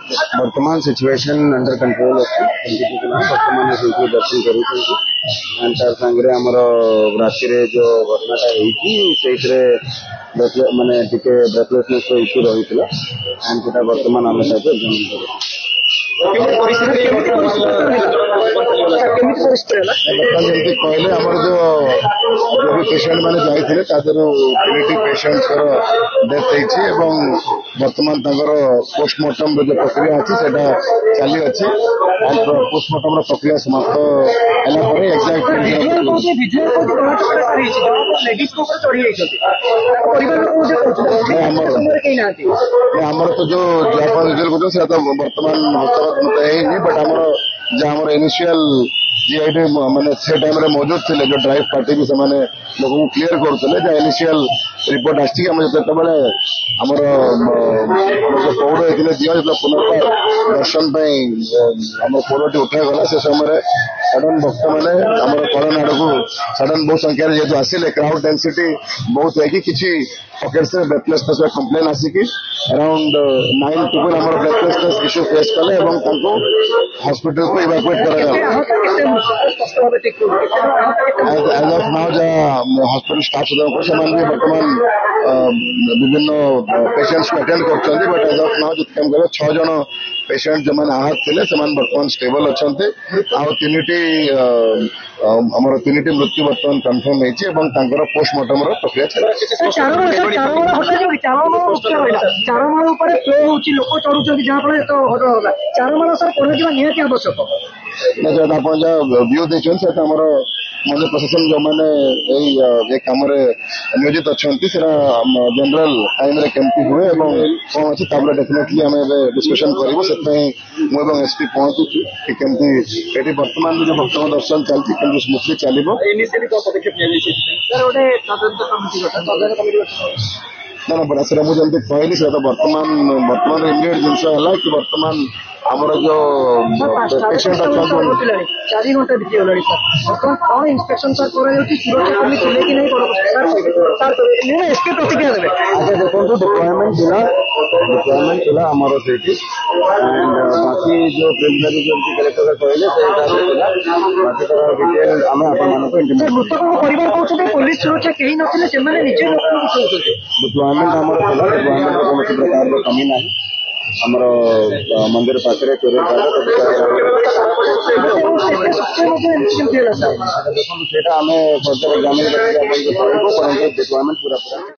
वर्तमान situation under control अच्छी वर्तमान दर्शन कर आमर राति जो घटनाटा होती माने टिके ब्रेथलेसनेस इश्यू रही एंड से वर्तमान आम एग्जामिन कर कहले आम जो भी पेसेंट मैंने जाते तीन पेसेंट डेथ हो बर्तमान पोस्टमार्टम जो प्रक्रिया अच्छी चली अच्छी पोस्टमार्टम प्रक्रिया समाप्त आमर तो जो रिजल्ट कर बर्तमान हस्तगत है बट आमर इनिशियल जी माने से टाइम रे मौजूद थे जो ड्राइव पार्टी भी से लोक क्लीयर करते इनिशियल रिपोर्ट आमर जो पौड़ होते दिया जो पुनर्बार दर्शन आम पौड़टी उठागला से समय सडन भक्त मैंने आम कलन आड़ को सडन बहुत संख्यार जेहतु आसिले क्राउड डेंसिटी बहुत है किसी पकेट्स ब्रेथलेसनेस कंप्लेन आसिक अराउंड 9 पीपल आम ब्रेथलेसनेस इश्यू फेस कले हॉस्पिटल को इवाकुएट कर एज ऑफ नाउ जहाँ हॉस्पिटल स्टाफ भी बर्तमान विभिन्न पेशेंट्स को अटेंड कर बट एज ऑफ नाउ जो 6 जन पेशेंट जो मैंने आहत थे बर्तमान स्टेबल अच्छा तीन मृत्यु बर्तमान कन्फर्म होकर पोस्टमार्टम प्रक्रिया आप व्यू देखते मध्य प्रशासन जो मैंने कम नियोजित अच्छा जनरल टाइम केमती हुए कौन अच्छी डेफिनेटली आम डिस्कसन करूँ से एसपी पहुंचु कि केमती बर्तमान जो भक्त दर्शन चलती स्मूथली चलो ना ना से मुझे कहली से बर्तमान इमिडिएट जिनस है कि बर्तमान आमर जो पेशेंट अच्छा 4 घंटा बीती गला कौन इंस्पेक्शन प्रतिक्रिया देवे अच्छा देखो डिप्लॉयमेंट थिला आमर से बाकी जो प्रिलिमिनरी जो कलेक्टर कहले बाकी डिटेल आम मृतक परिवार कहते पुलिस सुरक्षा कहीं नथिले से निजे डिप्लॉयमेंट आमर डिप्लॉयमेंट कौन प्रकार कमी ना आमर मंदिर पाखे देखो से आम फर्दर एग्जामिन डिप्लॉयमेंट पूरा